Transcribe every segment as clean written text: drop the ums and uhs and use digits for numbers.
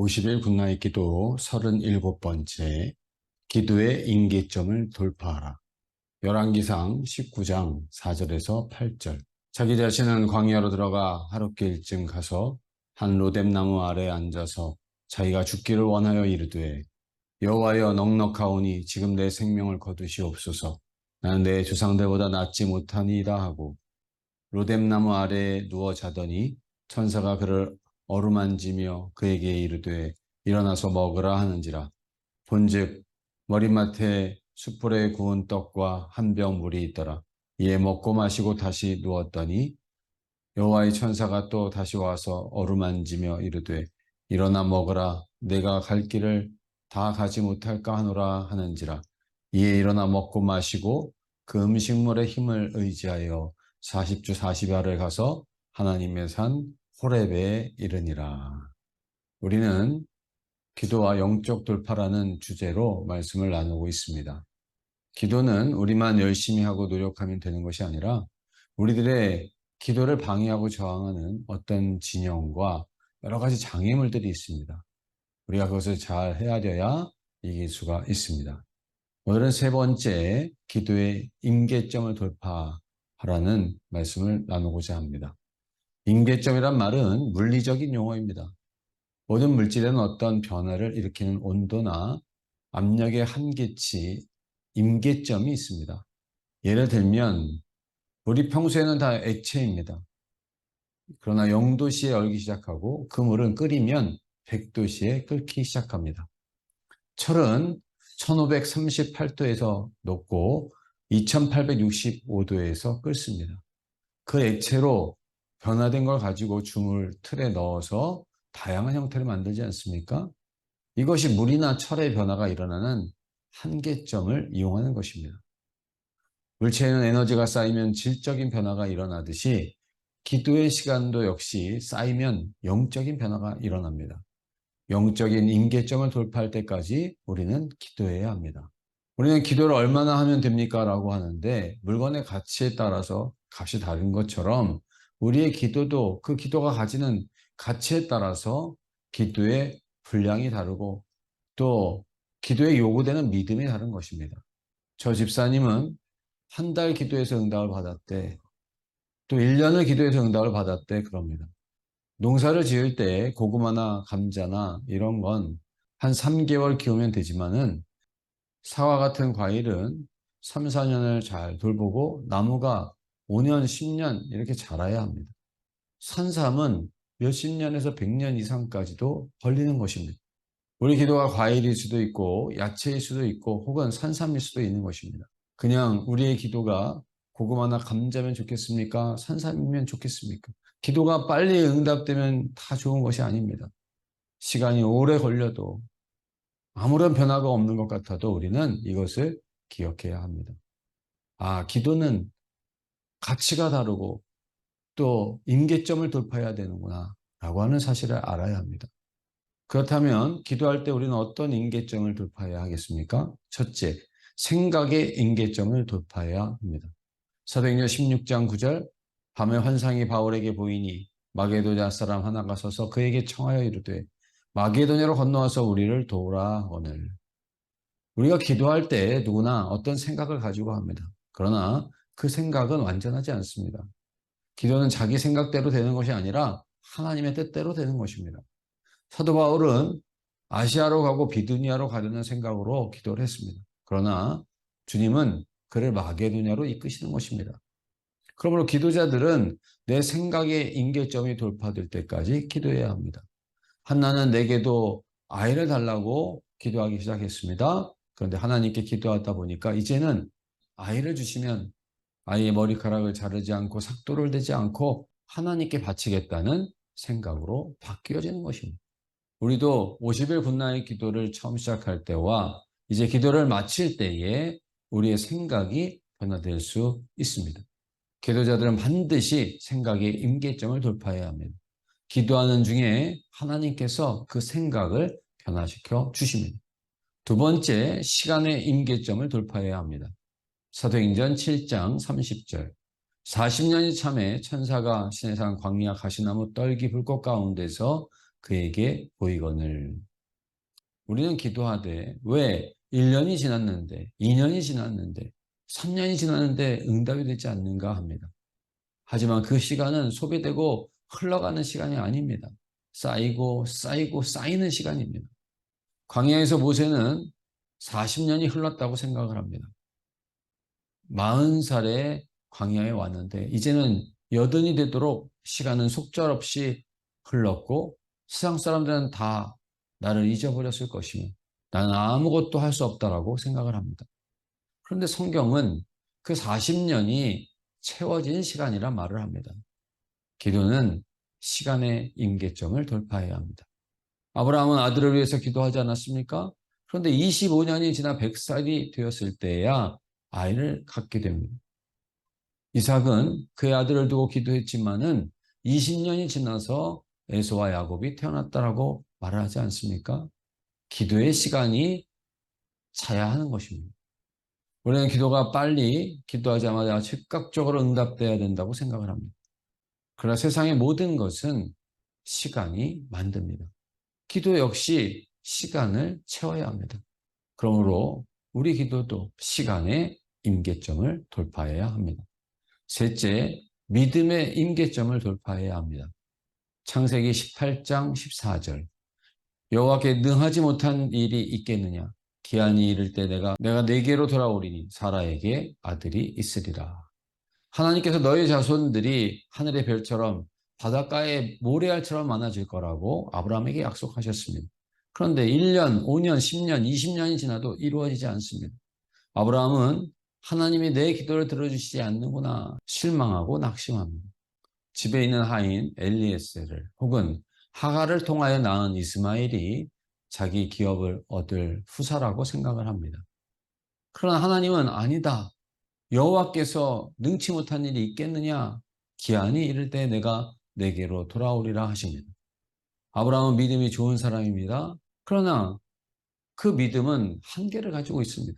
50일 굿나잇 기도 37번째 기도의 임계점을 돌파하라. 열왕기상 19장 4절에서 8절. 자기 자신은 광야로 들어가 하룻길쯤 가서 한 로뎀나무 아래에 앉아서 자기가 죽기를 원하여 이르되 여호와여 넉넉하오니 지금 내 생명을 거두시옵소서. 나는 내 조상들보다 낫지 못하니이다 하고 로뎀나무 아래에 누워 자더니 천사가 그를 어루만지며 그에게 이르되 일어나서 먹으라 하는지라. 본즉 머리맡에 숯불에 구운 떡과 한 병 물이 있더라. 이에 먹고 마시고 다시 누웠더니 여호와의 천사가 또 다시 와서 어루만지며 이르되 일어나 먹으라. 내가 갈 길을 다 가지 못할까 하노라 하는지라. 이에 일어나 먹고 마시고 그 음식물의 힘을 의지하여 40주 40야를 가서 하나님의 산 호렙에 이르니라. 우리는 기도와 영적 돌파라는 주제로 말씀을 나누고 있습니다. 기도는 우리만 열심히 하고 노력하면 되는 것이 아니라 우리들의 기도를 방해하고 저항하는 어떤 진영과 여러 가지 장애물들이 있습니다. 우리가 그것을 잘 헤아려야 이길 수가 있습니다. 오늘은 세 번째 기도의 임계점을 돌파하라는 말씀을 나누고자 합니다. 임계점이란 말은 물리적인 용어입니다. 모든 물질에는 어떤 변화를 일으키는 온도나 압력의 한계치, 임계점이 있습니다. 예를 들면 물이 평소에는 다 액체입니다. 그러나 0도씨에 얼기 시작하고 그 물은 끓이면 100도씨에 끓기 시작합니다. 철은 1538도에서 녹고 2865도에서 끓습니다. 그 액체로 변화된 걸 가지고 주물 틀에 넣어서 다양한 형태를 만들지 않습니까? 이것이 물이나 철의 변화가 일어나는 한계점을 이용하는 것입니다. 물체에는 에너지가 쌓이면 질적인 변화가 일어나듯이 기도의 시간도 역시 쌓이면 영적인 변화가 일어납니다. 영적인 임계점을 돌파할 때까지 우리는 기도해야 합니다. 우리는 기도를 얼마나 하면 됩니까? 라고 하는데 물건의 가치에 따라서 값이 다른 것처럼 우리의 기도도 그 기도가 가지는 가치에 따라서 기도의 분량이 다르고 또 기도에 요구되는 믿음이 다른 것입니다. 저 집사님은 한 달 기도해서 응답을 받았대. 또 1년을 기도해서 응답을 받았대. 그럽니다. 농사를 지을 때 고구마나 감자나 이런 건 한 3개월 키우면 되지만은 사과 같은 과일은 3, 4년을 잘 돌보고 나무가 5년, 10년 이렇게 자라야 합니다. 산삼은 몇십 년에서 100년 이상까지도 걸리는 것입니다. 우리 기도가 과일일 수도 있고 야채일 수도 있고 혹은 산삼일 수도 있는 것입니다. 그냥 우리의 기도가 고구마나 감자면 좋겠습니까? 산삼이면 좋겠습니까? 기도가 빨리 응답되면 다 좋은 것이 아닙니다. 시간이 오래 걸려도 아무런 변화가 없는 것 같아도 우리는 이것을 기억해야 합니다. 아, 기도는 가치가 다르고 또 임계점을 돌파해야 되는구나 라고 하는 사실을 알아야 합니다. 그렇다면 기도할 때 우리는 어떤 임계점을 돌파해야 하겠습니까? 첫째, 생각의 임계점을 돌파해야 합니다. 사도행전 16장 9절, 밤에 환상이 바울에게 보이니 마게도냐 사람 하나가 서서 그에게 청하여 이르되 마게도냐로 건너와서 우리를 도우라 하거늘. 우리가 기도할 때 누구나 어떤 생각을 가지고 합니다. 그러나 그 생각은 완전하지 않습니다. 기도는 자기 생각대로 되는 것이 아니라 하나님의 뜻대로 되는 것입니다. 사도 바울은 아시아로 가고 비두니아로 가려는 생각으로 기도를 했습니다. 그러나 주님은 그를 마게도냐로 이끄시는 것입니다. 그러므로 기도자들은 내 생각의 임계점이 돌파될 때까지 기도해야 합니다. 한나는 내게도 아이를 달라고 기도하기 시작했습니다. 그런데 하나님께 기도하다 보니까 이제는 아이를 주시면 아이의 머리카락을 자르지 않고 삭도를 대지 않고 하나님께 바치겠다는 생각으로 바뀌어지는 것입니다. 우리도 50일 굿나잇 기도를 처음 시작할 때와 이제 기도를 마칠 때에 우리의 생각이 변화될 수 있습니다. 기도자들은 반드시 생각의 임계점을 돌파해야 합니다. 기도하는 중에 하나님께서 그 생각을 변화시켜 주십니다. 두 번째, 시간의 임계점을 돌파해야 합니다. 사도행전 7장 30절. 40년이 참에 천사가 시내산 광야 가시나무 떨기 불꽃 가운데서 그에게 보이거늘. 우리는 기도하되 왜 1년이 지났는데 2년이 지났는데 3년이 지났는데 응답이 되지 않는가 합니다. 하지만 그 시간은 소비되고 흘러가는 시간이 아닙니다. 쌓이고 쌓이고 쌓이는 시간입니다. 광야에서 모세는 40년이 흘렀다고 생각을 합니다. 40살에 광야에 왔는데 이제는 여든이 되도록 시간은 속절없이 흘렀고 세상 사람들은 다 나를 잊어버렸을 것이며 나는 아무것도 할 수 없다라고 생각을 합니다. 그런데 성경은 그 40년이 채워진 시간이라 말을 합니다. 기도는 시간의 임계점을 돌파해야 합니다. 아브라함은 아들을 위해서 기도하지 않았습니까? 그런데 25년이 지나 100살이 되었을 때야 아이를 갖게 됩니다. 이삭은 그의 아들을 두고 기도했지만은 20년이 지나서 에서와 야곱이 태어났다라고 말하지 않습니까? 기도의 시간이 차야 하는 것입니다. 우리는 기도가 빨리 기도하자마자 즉각적으로 응답돼야 된다고 생각을 합니다. 그러나 세상의 모든 것은 시간이 만듭니다. 기도 역시 시간을 채워야 합니다. 그러므로 우리 기도도 시간의 임계점을 돌파해야 합니다. 셋째, 믿음의 임계점을 돌파해야 합니다. 창세기 18장 14절. 여호와께 능하지 못한 일이 있겠느냐? 기한이 이를 때 내가 네게로 돌아오리니 사라에게 아들이 있으리라. 하나님께서 너희 자손들이 하늘의 별처럼 바닷가의 모래알처럼 많아질 거라고 아브라함에게 약속하셨습니다. 그런데 1년, 5년, 10년, 20년이 지나도 이루어지지 않습니다. 아브라함은 하나님이 내 기도를 들어주시지 않는구나 실망하고 낙심합니다. 집에 있는 하인 엘리에셀을 혹은 하갈을 통하여 낳은 이스마엘이 자기 기업을 얻을 후사라고 생각을 합니다. 그러나 하나님은 아니다. 여호와께서 능치 못한 일이 있겠느냐? 기한이 이를 때 내가 내게로 돌아오리라 하십니다. 아브라함은 믿음이 좋은 사람입니다. 그러나 그 믿음은 한계를 가지고 있습니다.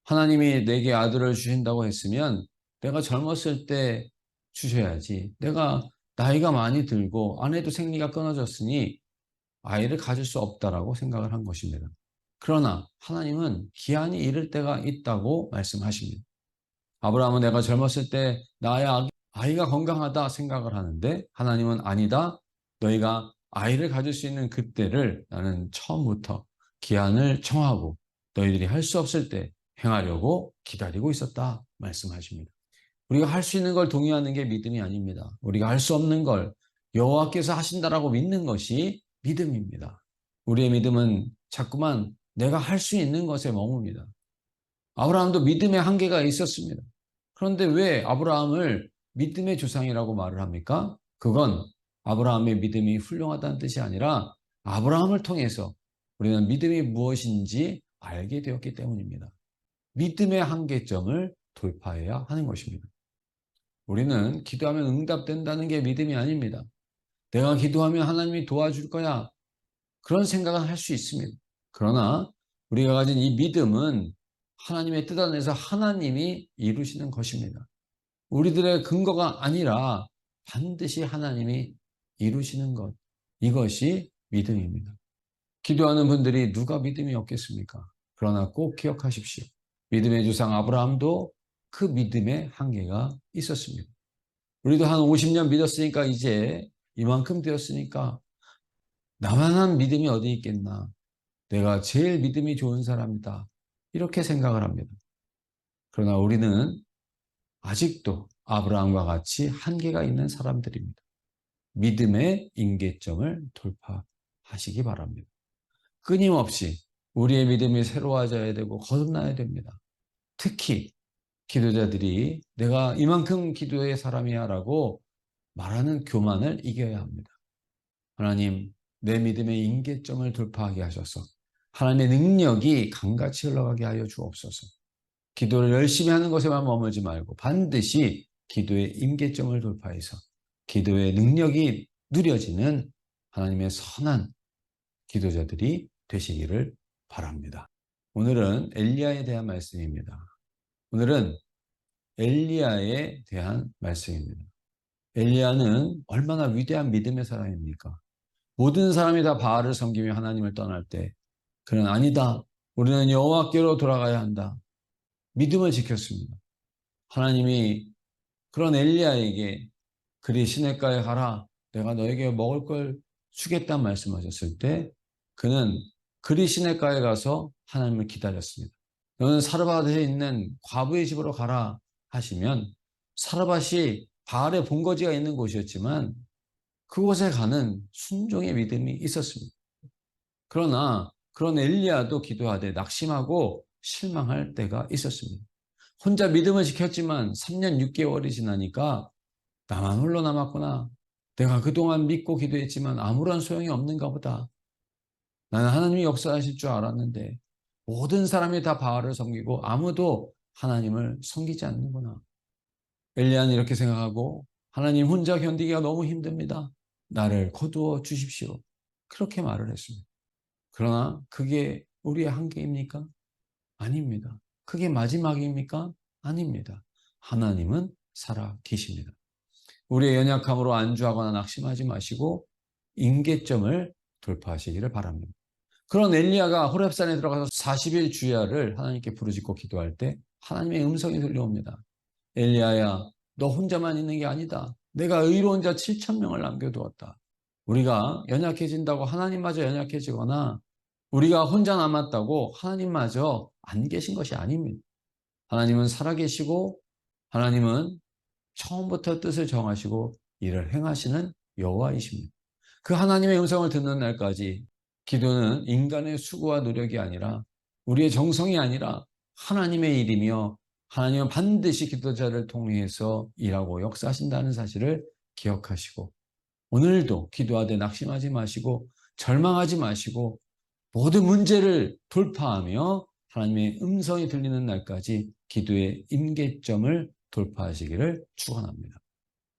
하나님이 내게 아들을 주신다고 했으면 내가 젊었을 때 주셔야지. 내가 나이가 많이 들고 아내도 생리가 끊어졌으니 아이를 가질 수 없다라고 생각을 한 것입니다. 그러나 하나님은 기한이 이를 때가 있다고 말씀하십니다. 아브라함은 내가 젊었을 때 나의 아이가 건강하다 생각을 하는데 하나님은 아니다. 너희가 아이를 가질 수 있는 그때를 나는 처음부터 기한을 정하고 너희들이 할 수 없을 때 행하려고 기다리고 있었다 말씀하십니다. 우리가 할 수 있는 걸 동의하는 게 믿음이 아닙니다. 우리가 할 수 없는 걸 여호와께서 하신다라고 믿는 것이 믿음입니다. 우리의 믿음은 자꾸만 내가 할 수 있는 것에 머뭅니다. 아브라함도 믿음의 한계가 있었습니다. 그런데 왜 아브라함을 믿음의 조상이라고 말을 합니까? 그건 아브라함의 믿음이 훌륭하다는 뜻이 아니라 아브라함을 통해서 우리는 믿음이 무엇인지 알게 되었기 때문입니다. 믿음의 한계점을 돌파해야 하는 것입니다. 우리는 기도하면 응답된다는 게 믿음이 아닙니다. 내가 기도하면 하나님이 도와줄 거야. 그런 생각은 할 수 있습니다. 그러나 우리가 가진 이 믿음은 하나님의 뜻 안에서 하나님이 이루시는 것입니다. 우리들의 근거가 아니라 반드시 하나님이 이루시는 것. 이것이 믿음입니다. 기도하는 분들이 누가 믿음이 없겠습니까? 그러나 꼭 기억하십시오. 믿음의 조상 아브라함도 그 믿음의 한계가 있었습니다. 우리도 한 50년 믿었으니까 이제 이만큼 되었으니까 나만한 믿음이 어디 있겠나. 내가 제일 믿음이 좋은 사람이다. 이렇게 생각을 합니다. 그러나 우리는 아직도 아브라함과 같이 한계가 있는 사람들입니다. 믿음의 임계점을 돌파하시기 바랍니다. 끊임없이 우리의 믿음이 새로워져야 되고 거듭나야 됩니다. 특히 기도자들이 내가 이만큼 기도의 사람이야 라고 말하는 교만을 이겨야 합니다. 하나님, 내 믿음의 임계점을 돌파하게 하셔서 하나님의 능력이 강같이 흘러가게 하여 주옵소서. 기도를 열심히 하는 것에만 머물지 말고 반드시 기도의 임계점을 돌파해서 기도의 능력이 누려지는 하나님의 선한 기도자들이 되시기를 바랍니다. 오늘은 엘리야에 대한 말씀입니다. 오늘은 엘리야에 대한 말씀입니다. 엘리야는 얼마나 위대한 믿음의 사람입니까? 모든 사람이 다 바알을 섬기며 하나님을 떠날 때 그는 아니다. 우리는 여호와께로 돌아가야 한다. 믿음을 지켰습니다. 하나님이 그런 엘리야에게 그리 시냇가에 가라. 내가 너에게 먹을 걸 주겠다는 말씀하셨을 때 그는 그리 시냇가에 가서 하나님을 기다렸습니다. 너는 사르밧에 있는 과부의 집으로 가라 하시면 사르밧이 바알의 본거지가 있는 곳이었지만 그곳에 가는 순종의 믿음이 있었습니다. 그러나 그런 엘리야도 기도하되 낙심하고 실망할 때가 있었습니다. 혼자 믿음을 지켰지만 3년 6개월이 지나니까 나만 홀로 남았구나. 내가 그동안 믿고 기도했지만 아무런 소용이 없는가 보다. 나는 하나님이 역사하실 줄 알았는데 모든 사람이 다 바알을 섬기고 아무도 하나님을 섬기지 않는구나. 엘리야는 이렇게 생각하고 하나님 혼자 견디기가 너무 힘듭니다. 나를 거두어 주십시오. 그렇게 말을 했습니다. 그러나 그게 우리의 한계입니까? 아닙니다. 그게 마지막입니까? 아닙니다. 하나님은 살아 계십니다. 우리의 연약함으로 안주하거나 낙심하지 마시고 임계점을 돌파하시기를 바랍니다. 그런 엘리야가 호렙산에 들어가서 40일 주야를 하나님께 부르짖고 기도할 때 하나님의 음성이 들려옵니다. 엘리야야, 너 혼자만 있는 게 아니다. 내가 의로운 자 7천 명을 남겨두었다. 우리가 연약해진다고 하나님마저 연약해지거나 우리가 혼자 남았다고 하나님마저 안 계신 것이 아닙니다. 하나님은 살아계시고 하나님은 처음부터 뜻을 정하시고 일을 행하시는 여호와이십니다. 그 하나님의 음성을 듣는 날까지 기도는 인간의 수고와 노력이 아니라 우리의 정성이 아니라 하나님의 일이며 하나님은 반드시 기도자를 통해서 일하고 역사하신다는 사실을 기억하시고 오늘도 기도하되 낙심하지 마시고 절망하지 마시고 모든 문제를 돌파하며 하나님의 음성이 들리는 날까지 기도의 임계점을 돌파하시기를 축원합니다.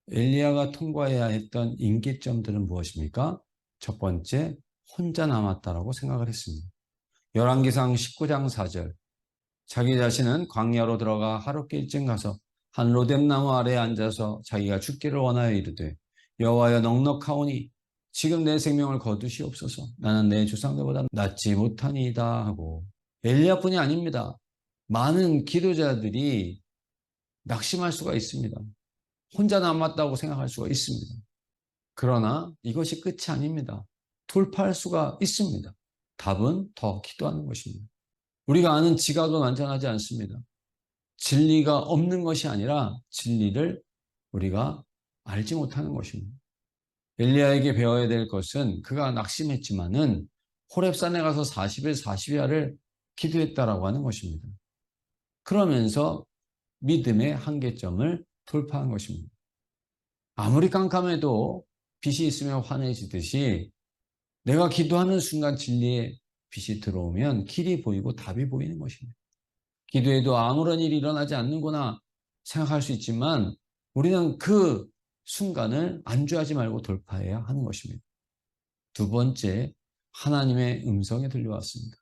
엘리야가 통과해야 했던 임계점들은 무엇입니까? 첫 번째, 혼자 남았다라고 생각을 했습니다. 열왕기상 19장 4절 자기 자신은 광야로 들어가 하룻길쯤 가서 한 로뎀나무 아래에 앉아서 자기가 죽기를 원하여 이르되 여호와여 넉넉하오니 지금 내 생명을 거두시옵소서. 나는 내 조상들보다 낫지 못하니이다 하고 엘리야뿐이 아닙니다. 많은 기도자들이 낙심할 수가 있습니다. 혼자 남았다고 생각할 수가 있습니다. 그러나 이것이 끝이 아닙니다. 돌파할 수가 있습니다. 답은 더 기도하는 것입니다. 우리가 아는 지각은 완전하지 않습니다. 진리가 없는 것이 아니라 진리를 우리가 알지 못하는 것입니다. 엘리야에게 배워야 될 것은 그가 낙심했지만은 호렙산에 가서 40일 40야를 기도했다라고 하는 것입니다. 그러면서 믿음의 한계점을 돌파한 것입니다. 아무리 깜깜해도 빛이 있으면 환해지듯이 내가 기도하는 순간 진리의 빛이 들어오면 길이 보이고 답이 보이는 것입니다. 기도해도 아무런 일이 일어나지 않는구나 생각할 수 있지만 우리는 그 순간을 안주하지 말고 돌파해야 하는 것입니다. 두 번째, 하나님의 음성이 들려왔습니다.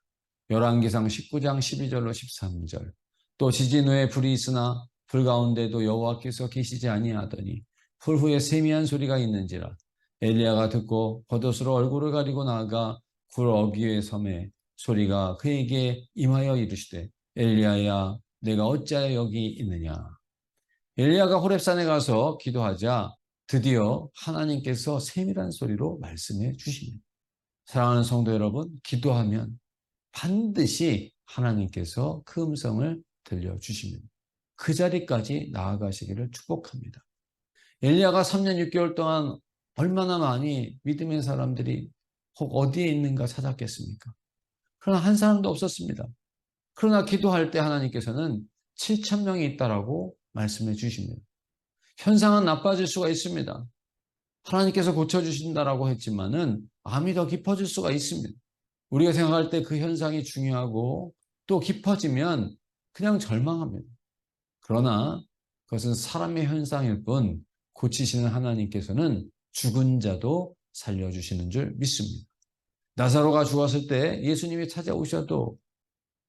열왕기상 19장 12절로 13절 또 지진 후에 불이 있으나 불 가운데도 여호와께서 계시지 아니하더니 불 후에 세미한 소리가 있는지라 엘리야가 듣고 겉옷으로 얼굴을 가리고 나아가 굴 어귀의 섬에 소리가 그에게 임하여 이르시되 엘리야야 내가 어찌하여 여기 있느냐. 엘리야가 호렙산에 가서 기도하자 드디어 하나님께서 세밀한 소리로 말씀해 주십니다. 사랑하는 성도 여러분, 기도하면 반드시 하나님께서 그 음성을 들려주십니다. 그 자리까지 나아가시기를 축복합니다. 엘리야가 3년 6개월 동안 얼마나 많이 믿음의 사람들이 혹 어디에 있는가 찾았겠습니까? 그러나 한 사람도 없었습니다. 그러나 기도할 때 하나님께서는 7천 명이 있다라고 말씀해 주십니다. 현상은 나빠질 수가 있습니다. 하나님께서 고쳐주신다라고 했지만은 암이 더 깊어질 수가 있습니다. 우리가 생각할 때 그 현상이 중요하고 또 깊어지면 그냥 절망합니다. 그러나 그것은 사람의 현상일 뿐 고치시는 하나님께서는 죽은 자도 살려주시는 줄 믿습니다. 나사로가 죽었을 때 예수님이 찾아오셔도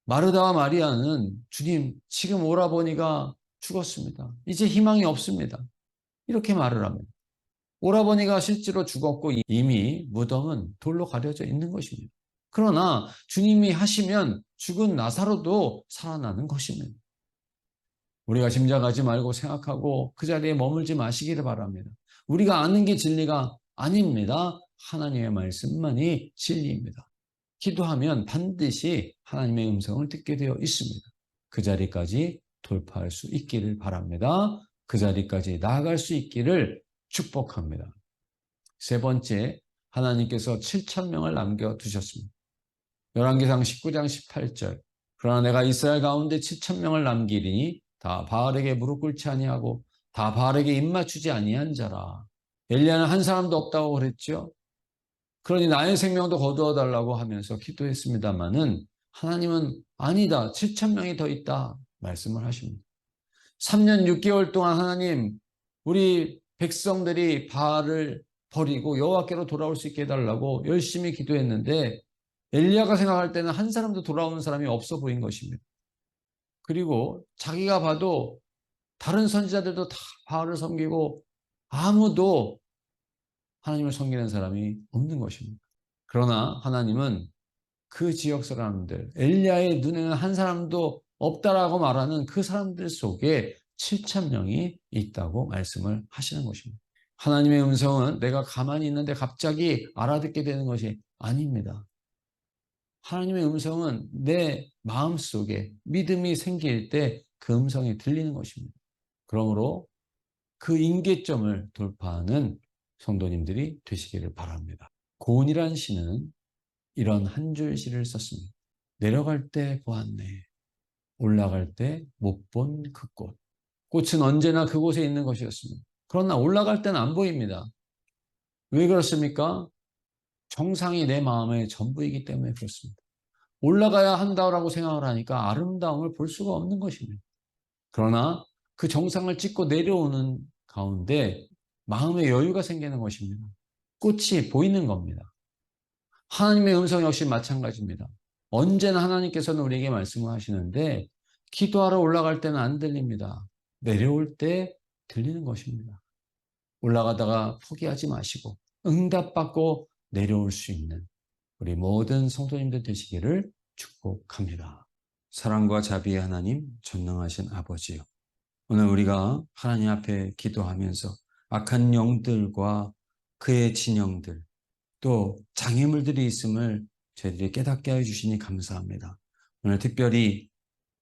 마르다와 마리아는 주님 지금 오라버니가 죽었습니다. 이제 희망이 없습니다. 이렇게 말을 합니다. 오라버니가 실제로 죽었고 이미 무덤은 돌로 가려져 있는 것입니다. 그러나 주님이 하시면 죽은 나사로도 살아나는 것입니다. 우리가 짐작하지 말고 생각하고 그 자리에 머물지 마시기를 바랍니다. 우리가 아는 게 진리가 아닙니다. 하나님의 말씀만이 진리입니다. 기도하면 반드시 하나님의 음성을 듣게 되어 있습니다. 그 자리까지 돌파할 수 있기를 바랍니다. 그 자리까지 나아갈 수 있기를 축복합니다. 세 번째, 하나님께서 7천 명을 남겨두셨습니다. 열왕기상 19장 18절. 그러나 내가 이스라엘 가운데 7천 명을 남기리니 다 바알에게 무릎 꿇지 아니하고 다 바알에게 입맞추지 아니한 자라. 엘리야는 한 사람도 없다고 그랬죠. 그러니 나의 생명도 거두어 달라고 하면서 기도했습니다마는 하나님은 아니다. 7천 명이 더 있다 말씀을 하십니다. 3년 6개월 동안 하나님 우리 백성들이 바알을 버리고 여호와께로 돌아올 수 있게 해달라고 열심히 기도했는데 엘리야가 생각할 때는 한 사람도 돌아오는 사람이 없어 보인 것입니다. 그리고 자기가 봐도 다른 선지자들도 다 바알을 섬기고 아무도 하나님을 섬기는 사람이 없는 것입니다. 그러나 하나님은 그 지역 사람들, 엘리야의 눈에는 한 사람도 없다라고 말하는 그 사람들 속에 7천 명이 있다고 말씀을 하시는 것입니다. 하나님의 음성은 내가 가만히 있는데 갑자기 알아듣게 되는 것이 아닙니다. 하나님의 음성은 내 마음속에 믿음이 생길 때 그 음성이 들리는 것입니다. 그러므로 그 임계점을 돌파하는 성도님들이 되시기를 바랍니다. 고은이란 시는 이런 한 줄 시를 썼습니다. 내려갈 때 보았네. 올라갈 때 못 본 그 꽃. 꽃은 언제나 그곳에 있는 것이었습니다. 그러나 올라갈 때는 안 보입니다. 왜 그렇습니까? 정상이 내 마음의 전부이기 때문에 그렇습니다. 올라가야 한다고 생각을 하니까 아름다움을 볼 수가 없는 것입니다. 그러나 그 정상을 찍고 내려오는 가운데 마음의 여유가 생기는 것입니다. 꽃이 보이는 겁니다. 하나님의 음성 역시 마찬가지입니다. 언제나 하나님께서는 우리에게 말씀을 하시는데 기도하러 올라갈 때는 안 들립니다. 내려올 때 들리는 것입니다. 올라가다가 포기하지 마시고 응답받고 내려올 수 있는 우리 모든 성도님들 되시기를 축복합니다. 사랑과 자비의 하나님, 전능하신 아버지요. 오늘 우리가 하나님 앞에 기도하면서 악한 영들과 그의 진영들, 또 장애물들이 있음을 저희들이 깨닫게 해주시니 감사합니다. 오늘 특별히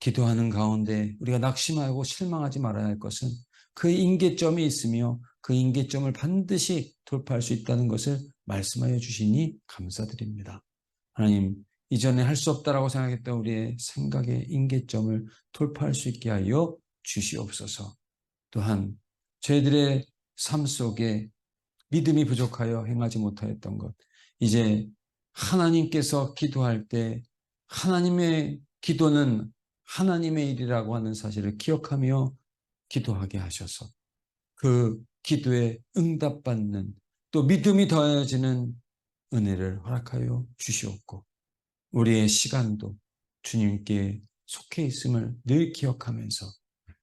기도하는 가운데 우리가 낙심하고 실망하지 말아야 할 것은 그 임계점이 있으며 그 임계점을 반드시 돌파할 수 있다는 것을 말씀하여 주시니 감사드립니다. 하나님, 이전에 할 수 없다라고 생각했던 우리의 생각의 임계점을 돌파할 수 있게 하여 주시옵소서. 또한 저희들의 삶 속에 믿음이 부족하여 행하지 못하였던 것, 이제 하나님께서 기도할 때 하나님의 기도는 하나님의 일이라고 하는 사실을 기억하며 기도하게 하셔서 그 기도에 응답받는 또 믿음이 더해지는 은혜를 허락하여 주시옵고 우리의 시간도 주님께 속해 있음을 늘 기억하면서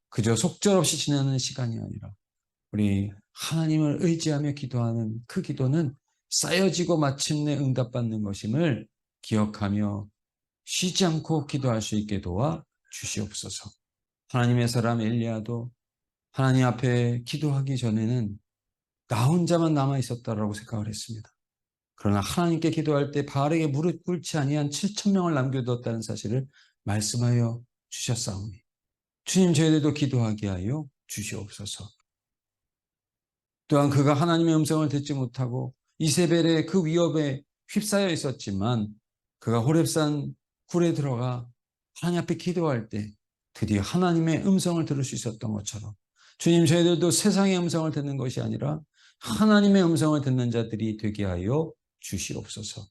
그저 속절없이 지나는 시간이 아니라 우리 하나님을 의지하며 기도하는 그 기도는 쌓여지고 마침내 응답받는 것임을 기억하며 쉬지 않고 기도할 수 있게 도와 주시옵소서. 하나님의 사람 엘리야도 하나님 앞에 기도하기 전에는 나 혼자만 남아 있었다라고 생각을 했습니다. 그러나 하나님께 기도할 때 바알에게 무릎 꿇지 아니한 7천 명을 남겨두었다는 사실을 말씀하여 주셨사오니 주님 저희들도 기도하게 하여 주시옵소서. 또한 그가 하나님의 음성을 듣지 못하고 이세벨의 그 위협에 휩싸여 있었지만 그가 호렙산 굴에 들어가 하나님 앞에 기도할 때 드디어 하나님의 음성을 들을 수 있었던 것처럼 주님 저희들도 세상의 음성을 듣는 것이 아니라 하나님의 음성을 듣는 자들이 되게 하여 주시옵소서.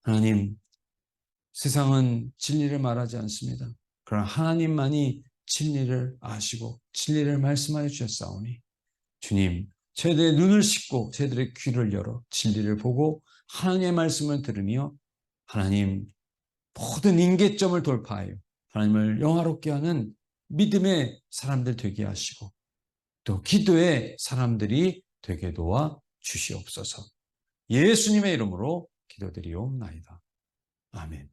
하나님, 세상은 진리를 말하지 않습니다. 그러나 하나님만이 진리를 아시고 진리를 말씀하여 주셨사오니 주님, 저희들의 눈을 씻고 저희들의 귀를 열어 진리를 보고 하나님의 말씀을 들으며 하나님 모든 임계점을 돌파하여 하나님을 영화롭게 하는 믿음의 사람들 되게 하시고 또 기도의 사람들이 되게 도와 주시옵소서. 예수님의 이름으로 기도드리옵나이다. 아멘.